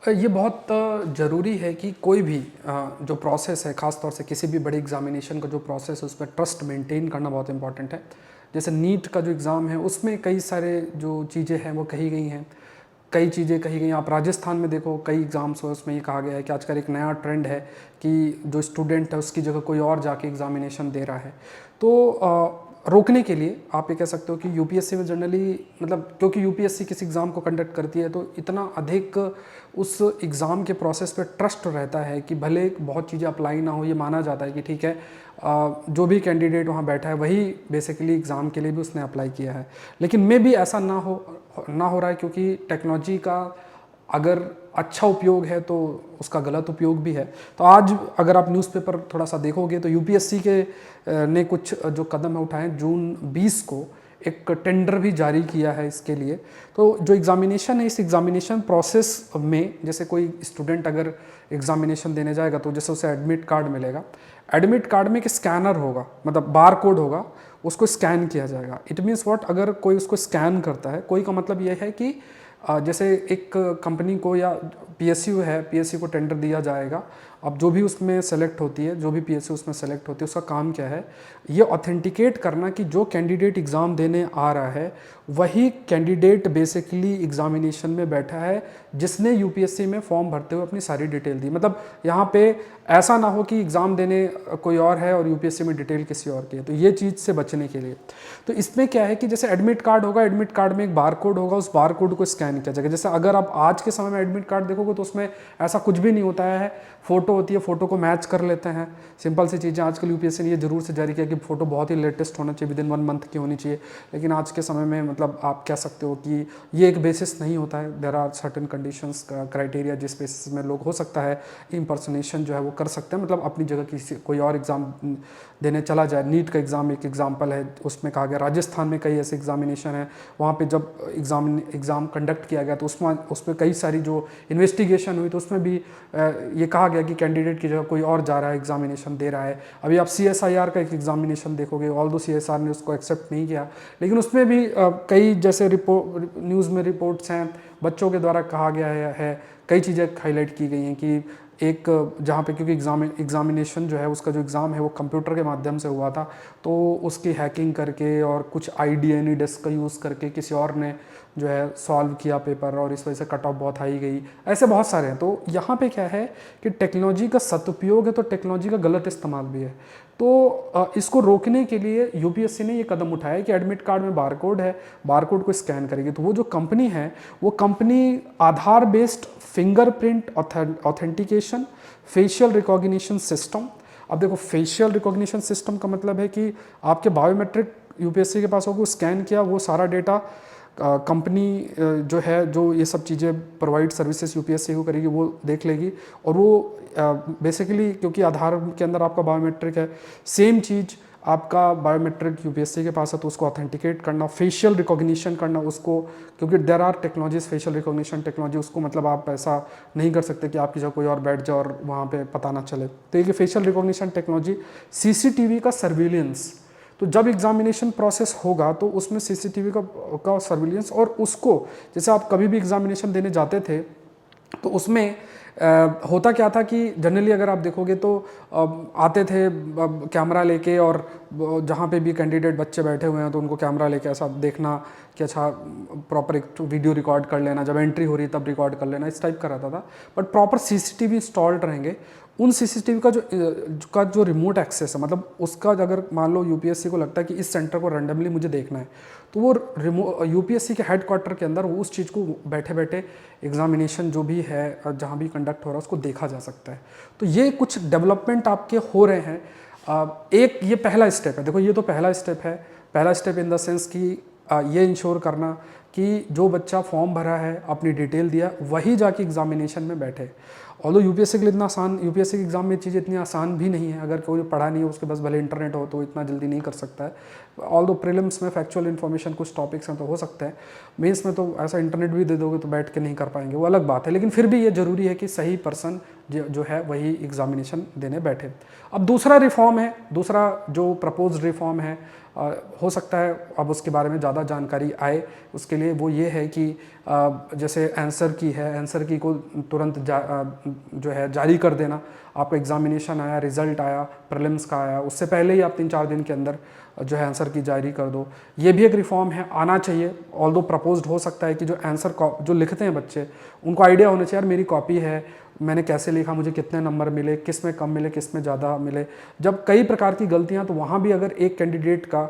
ये बहुत ज़रूरी है कि कोई भी जो प्रोसेस है, ख़ास तौर से किसी भी बड़े एग्जामिनेशन का जो प्रोसेस है उसमें ट्रस्ट मेंटेन करना बहुत इंपॉर्टेंट है। जैसे नीट का जो एग्ज़ाम है उसमें कई सारे जो चीज़ें हैं वो कही गई हैं, कई चीज़ें कही गई। आप राजस्थान में देखो, कई एग्ज़ाम्स हुए उसमें ये कहा गया है कि आजकल एक नया ट्रेंड है कि जो स्टूडेंट है उसकी जगह कोई और जाके एग्ज़ामिनेशन दे रहा है। तो रोकने के लिए आप ये कह सकते हो कि यूपीएससी में जनरली, मतलब क्योंकि यूपीएससी किसी एग्ज़ाम को कंडक्ट करती है तो इतना अधिक उस एग्ज़ाम के प्रोसेस पे ट्रस्ट रहता है कि भले बहुत चीज़ें अप्लाई ना हो, ये माना जाता है कि ठीक है जो भी कैंडिडेट वहाँ बैठा है वही बेसिकली एग्ज़ाम के लिए भी उसने अप्लाई किया है। लेकिन मे भी ऐसा ना हो रहा है, क्योंकि टेक्नोलॉजी का अगर अच्छा उपयोग है तो उसका गलत उपयोग भी है। तो आज अगर आप न्यूज़पेपर थोड़ा सा देखोगे तो यूपीएससी के ने कुछ जो कदम है उठाए। जून 20 को एक टेंडर भी जारी किया है इसके लिए। तो जो एग्ज़ामिनेशन है, इस एग्ज़ामिनेशन प्रोसेस में जैसे कोई स्टूडेंट अगर एग्ज़ामिनेशन देने जाएगा तो जैसे उसे एडमिट कार्ड मिलेगा, एडमिट कार्ड में एक स्कैनर होगा, मतलब बार कोड होगा, उसको स्कैन किया जाएगा। इट मीन्स व्हाट, अगर कोई उसको स्कैन करता है, कोई का मतलब ये है कि जैसे एक कंपनी को या पीएसयू है, पीएसयू को टेंडर दिया जाएगा। अब जो भी उसमें सेलेक्ट होती है, जो भी पीएसयू उसमें सेलेक्ट होती है, उसका काम क्या है, ये ऑथेंटिकेट करना कि जो कैंडिडेट एग्ज़ाम देने आ रहा है वही कैंडिडेट बेसिकली एग्जामिनेशन में बैठा है जिसने यूपीएससी में फॉर्म भरते हुए अपनी सारी डिटेल दी। मतलब यहाँ पे ऐसा ना हो कि एग्ज़ाम देने कोई और है और यूपीएससी में डिटेल किसी और की है। तो ये चीज़ से बचने के लिए तो इसमें क्या है कि जैसे एडमिट कार्ड होगा, एडमिट कार्ड में एक बार कोड होगा, उस बार कोड को स्कैन किया जाएगा। जैसे अगर आप आज के समय में एडमिट कार्ड देखोगे तो उसमें ऐसा कुछ भी नहीं होता है, फोटो होती है, फोटो को मैच कर लेते हैं, सिंपल सी चीज़ें। आजकल यूपीएससी ने ये जरूर से जारी किया कि फोटो बहुत ही लेटेस्ट होना चाहिए, विदिन 1 मंथ की होनी चाहिए। लेकिन आज के समय में मतलब आप कह सकते हो कि ये एक बेसिस नहीं होता है। There are certain conditions, criteria जिस बेसिस में लोग हो सकता है इम्पर्सनेशन जो है वो कर सकते हैं, मतलब अपनी जगह किसी कोई और एग्ज़ाम देने चला जाए। नीट का एग्ज़ाम एक एग्जाम्पल है, उसमें कहा गया राजस्थान में कई ऐसे एग्जामिनेशन हैं, वहाँ पे जब एग्ज़ाम कंडक्ट किया गया तो उसमें कई सारी जो इन्वेस्टिगेशन हुई तो उसमें भी ये कहा गया कि कैंडिडेट की जगह कोई और जा रहा है, एग्जामिनेशन दे रहा है। अभी आप सीएसआईआर का एक एग्जामिनेशन देखोगे, ऑल दो सीएसआर ने उसको एक्सेप्ट नहीं किया, लेकिन उसमें भी कई जैसे न्यूज़ में रिपोर्ट्स हैं, बच्चों के द्वारा कहा गया है कई चीज़ें हाईलाइट की गई हैं कि एक जहाँ पे, क्योंकि एग्ज़ामिनेशन जो है उसका जो एग्ज़ाम है वो कंप्यूटर के माध्यम से हुआ था, तो उसकी हैकिंग करके और कुछ आईडीएनई डिस्क का यूज़ करके किसी और ने जो है सॉल्व किया पेपर, और इस वजह से कट ऑफ बहुत हाई गई। ऐसे बहुत सारे हैं। तो यहाँ पे क्या है कि टेक्नोलॉजी का सदुपयोग है तो टेक्नोलॉजी का गलत इस्तेमाल भी है। तो इसको रोकने के लिए यूपीएससी ने ये कदम उठाया कि एडमिट कार्ड में बारकोड है, बारकोड को स्कैन करेगी। तो वो जो कंपनी है वो company Aadhaar based fingerprint authentication facial recognition system. अब देखो, फेशियल रिकॉग्निशन सिस्टम का मतलब है कि आपके बायोमेट्रिक यूपीएससी के पास होगा, स्कैन किया, वो सारा डेटा कंपनी जो है जो ये सब चीज़ें प्रोवाइड सर्विसेज यूपीएससी को करेगी वो देख लेगी। और वो बेसिकली क्योंकि आधार के अंदर आपका बायोमेट्रिक है, सेम चीज़ आपका बायोमेट्रिक यूपीएससी के पास है, तो उसको ऑथेंटिकेट करना, फेशियल रिकॉग्निशन करना उसको, क्योंकि there are technologies, facial recognition technology, उसको मतलब आप ऐसा नहीं कर सकते कि आपकी जगह कोई और बैठ जाए और वहाँ पे पता ना चले। तो ये फेशियल रिकॉग्निशन टेक्नोलॉजी, सीसीटीवी का सर्विलेंस, तो जब एग्जामिनेशन प्रोसेस होगा तो उसमें सीसीटीवी का सर्विलेंस, और उसको जैसे आप कभी भी एग्जामिनेशन देने जाते थे तो उसमें होता क्या था कि जनरली अगर आप देखोगे तो आते थे कैमरा लेके, और जहाँ पे भी कैंडिडेट बच्चे बैठे हुए हैं तो उनको कैमरा लेके ऐसा देखना कि अच्छा प्रॉपर एक वीडियो रिकॉर्ड कर लेना, जब एंट्री हो रही तब रिकॉर्ड कर लेना, इस टाइप का रहता था। बट प्रॉपर सीसीटीवी इंस्टॉल्ड रहेंगे। उन सीसीटीवी का जो रिमोट एक्सेस है, मतलब उसका अगर मान लो यूपीएससी को लगता है कि इस सेंटर को रैंडमली मुझे देखना है, तो वो यूपीएससी के हेडक्वार्टर के अंदर वो उस चीज़ को बैठे बैठे एग्जामिनेशन जो भी है जहाँ भी कंडक्ट हो रहा है उसको देखा जा सकता है। तो ये कुछ डेवलपमेंट आपके हो रहे हैं। एक ये पहला स्टेप है। देखो, ये तो पहला स्टेप है, पहला स्टेप इन द सेंस कि ये इंश्योर करना कि जो बच्चा फॉर्म भरा है, अपनी डिटेल दिया, वही जाके एग्जामिनेशन में बैठे। ऑल्दो यूपीएससी के लिए इतना आसान, यूपीएससी के एग्जाम में चीज़ें इतनी आसान भी नहीं है। अगर कोई पढ़ा नहीं है उसके पास भले इंटरनेट हो तो इतना जल्दी नहीं कर सकता है। ऑल्दो प्रीलिम्स में फैक्चुअल इन्फॉर्मेशन कुछ टॉपिक्स हैं तो हो सकता है, मेंस में तो ऐसा इंटरनेट भी दे दोगे तो बैठ के नहीं कर पाएंगे, वो अलग बात है। लेकिन फिर भी ये ज़रूरी है कि सही पर्सन जो है वही एग्जामिनेशन देने बैठे। अब दूसरा रिफॉर्म है, दूसरा जो प्रपोज रिफॉर्म है, हो सकता है अब उसके बारे में ज़्यादा जानकारी आए, उसके लिए वो ये है कि जैसे आंसर की है, आंसर की को तुरंत जो है जारी कर देना। आपका एग्जामिनेशन आया, रिजल्ट आया, प्रीलिम्स का आया, उससे पहले ही आप 3-4 दिन के अंदर जो है आंसर की जारी कर दो। ये भी एक रिफॉर्म है, आना चाहिए। ऑल्दो प्रपोज्ड हो सकता है कि जो आंसर जो लिखते हैं बच्चे, उनको आइडिया होना चाहिए यार मेरी कॉपी है, मैंने कैसे लिखा, मुझे कितने नंबर मिले, किस में कम मिले, किस में ज़्यादा मिले। जब कई प्रकार की गलतियाँ, तो वहाँ भी अगर एक कैंडिडेट का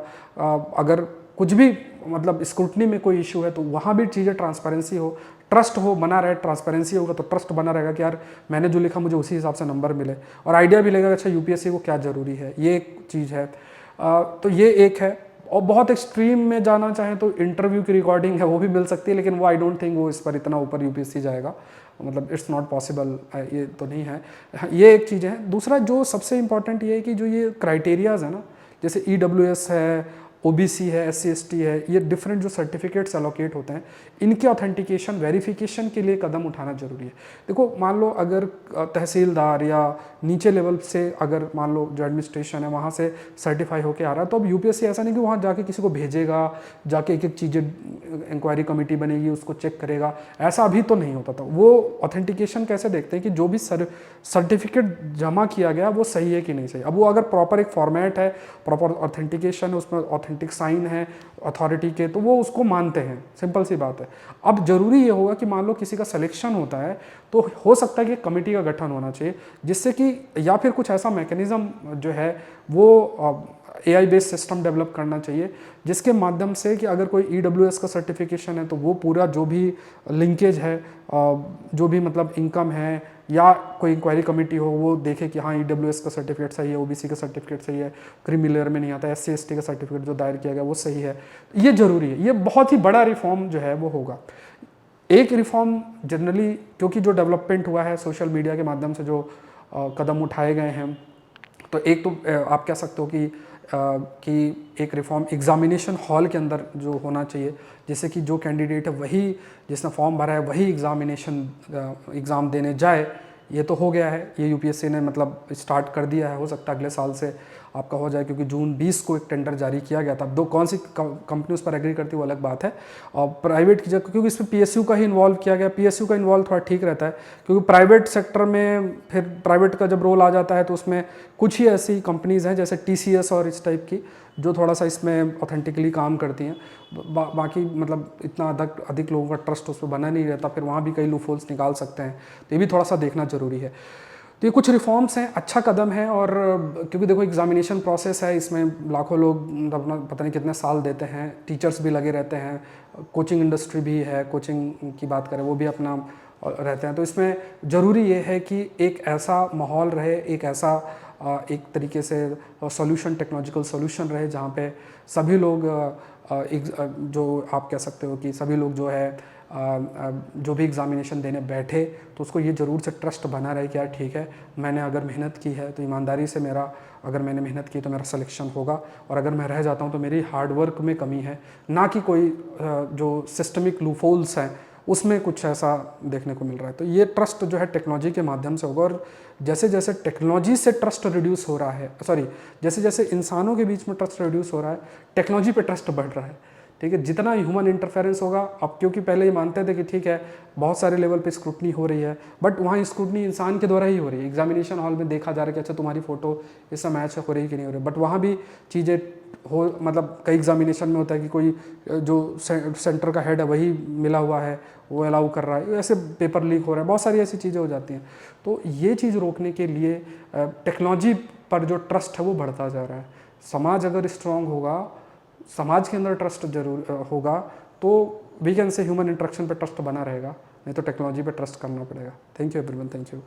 अगर कुछ भी मतलब स्क्रूटनी में कोई इशू है तो वहाँ भी चीज़ें ट्रांसपेरेंसी हो, ट्रस्ट हो, बना रहे। ट्रांसपेरेंसी होगा तो ट्रस्ट बना रहेगा कि यार मैंने जो लिखा मुझे उसी हिसाब से नंबर मिले, और आइडिया भी लगेगा अच्छा यूपीएससी को क्या ज़रूरी है। ये एक चीज़ है। तो ये एक है। और बहुत एक्सट्रीम में जाना चाहें तो इंटरव्यू की रिकॉर्डिंग है वो भी मिल सकती है, लेकिन वो आई डोंट थिंक वो इस पर इतना ऊपर यूपीएससी जाएगा, मतलब इट्स नॉट पॉसिबल, ये तो नहीं है। ये एक चीज़ है। दूसरा जो सबसे इम्पॉर्टेंट ये है कि जो ये क्राइटेरियाज़ है ना, जैसे ईडब्ल्यूएस है, ओबीसी है, एससी एसटी है, ये डिफरेंट जो सर्टिफिकेट्स एलोकेट होते हैं, इनके ऑथेंटिकेशन वेरिफिकेशन के लिए कदम उठाना जरूरी है। देखो मान लो अगर तहसीलदार या नीचे लेवल से अगर मान लो जो एडमिनिस्ट्रेशन है वहाँ से सर्टिफाई होकर आ रहा है, तो अब यूपीएससी ऐसा नहीं कि वहाँ जाके किसी को भेजेगा, जाके एक एक चीज़ें इंक्वायरी कमेटी बनेगी उसको चेक करेगा, ऐसा अभी तो नहीं होता था। वो ऑथेंटिकेशन कैसे देखते हैं कि जो भी सर्टिफिकेट जमा किया गया वो सही है कि नहीं सही। अब वो अगर प्रॉपर एक फॉर्मेट है, प्रॉपर ऑथेंटिकेशन है, उसमें ऑथेंटिक साइन है अथॉरिटी के, तो वो उसको मानते हैं, सिंपल सी बात है। अब जरूरी ये होगा कि मान लो किसी का सिलेक्शन होता है तो हो सकता है कि कमेटी का गठन होना चाहिए, जिससे कि या फिर कुछ ऐसा मैकेनिज्म जो है वो AI बेस्ड सिस्टम डेवलप करना चाहिए, जिसके माध्यम से कि अगर कोई EWS का सर्टिफिकेशन है तो वो पूरा जो भी लिंकेज है, जो भी मतलब इनकम है, या कोई इंक्वायरी कमेटी हो वो देखे कि हाँ EWS का सर्टिफिकेट सही है, OBC का सर्टिफिकेट सही है, क्रीमी लेयर में नहीं आता, SC ST का सर्टिफिकेट जो दायर किया गया वो सही है। ये जरूरी है। ये बहुत ही बड़ा रिफॉर्म जो है वो होगा। एक रिफॉर्म जनरली क्योंकि जो डेवलपमेंट हुआ है सोशल मीडिया के माध्यम से, जो कदम उठाए गए हैं, तो एक तो आप कह सकते हो कि एक रिफॉर्म एग्जामिनेशन हॉल के अंदर जो होना चाहिए, जैसे कि जो कैंडिडेट है वही, जिसने फॉर्म भरा है वही एग्ज़ाम देने जाए। ये तो हो गया है, ये यूपीएससी ने मतलब स्टार्ट कर दिया है। हो सकता है अगले साल से आपका हो जाए, क्योंकि जून 20 को एक टेंडर जारी किया गया था। दो कौन सी कंपनी उस पर एग्री करती है वो अलग बात है। और प्राइवेट की जगह, क्योंकि इसमें पीएसयू का ही इन्वॉल्व किया गया, पीएसयू का इन्वॉल्व थोड़ा ठीक रहता है, क्योंकि प्राइवेट सेक्टर में फिर प्राइवेट का जब रोल आ जाता है तो उसमें कुछ ही ऐसी कंपनीज़ हैं जैसे टीसीएस और इस टाइप की जो थोड़ा सा इसमें ऑथेंटिकली काम करती हैं। बाकी मतलब इतना अधिक लोगों का ट्रस्ट उस पर बना नहीं रहता, फिर वहाँ भी कई लूपहोल्स निकाल सकते हैं, तो ये भी थोड़ा सा देखना जरूरी है। तो ये कुछ रिफॉर्म्स हैं, अच्छा कदम है। और क्योंकि देखो एग्जामिनेशन प्रोसेस है, इसमें लाखों लोग अपना पता नहीं कितने साल देते हैं, टीचर्स भी लगे रहते हैं, कोचिंग इंडस्ट्री भी है, कोचिंग की बात करें वो भी अपना रहते हैं। तो इसमें ज़रूरी ये है कि एक ऐसा माहौल रहे, एक ऐसा एक तरीके से सॉल्यूशन, टेक्नोलॉजिकल सॉल्यूशन रहे जहाँ पे सभी लोग जो आप कह सकते हो कि सभी लोग जो है जो भी एग्ज़ामिनेशन देने बैठे तो उसको ये ज़रूर से ट्रस्ट बना रहे कि यार ठीक है, मैंने अगर मेहनत की है तो ईमानदारी से अगर मैंने मेहनत की तो मेरा सिलेक्शन होगा, और अगर मैं रह जाता हूँ तो मेरी हार्डवर्क में कमी है, ना कि कोई जो सिस्टमिक लूफोल्स हैं उसमें कुछ ऐसा देखने को मिल रहा है। तो ये ट्रस्ट जो है टेक्नोलॉजी के माध्यम से होगा। और जैसे जैसे टेक्नोलॉजी से ट्रस्ट रिड्यूस हो रहा है, जैसे जैसे इंसानों के बीच में ट्रस्ट रिड्यूस हो रहा है, टेक्नोलॉजी पे ट्रस्ट बढ़ रहा है। ठीक है, जितना ह्यूमन इंटरफेरेंस होगा, अब क्योंकि पहले ये मानते थे कि ठीक है बहुत सारे लेवल पे स्क्रूटनी हो रही है, बट वहाँ स्क्रूटनी इंसान के द्वारा ही हो रही है। एग्जामिनेशन हॉल में देखा जा रहा है कि अच्छा तुम्हारी फोटो इससे मैच हो रही है कि नहीं हो रही, बट वहाँ भी चीज़ें हो, मतलब कई एग्जामिनेशन में होता है कि कोई जो सेंटर का हेड है वही मिला हुआ है, वो अलाउ कर रहा है, ऐसे पेपर लीक हो रहा है, बहुत सारी ऐसी चीज़ें हो जाती हैं। तो ये चीज़ रोकने के लिए टेक्नोलॉजी पर जो ट्रस्ट है वो बढ़ता जा रहा है। समाज अगर स्ट्रांग होगा, समाज के अंदर ट्रस्ट जरूर होगा, तो we can say human interaction पे ट्रस्ट बना रहेगा, नहीं तो टेक्नोलॉजी पे ट्रस्ट करना पड़ेगा। Thank you everyone, thank you.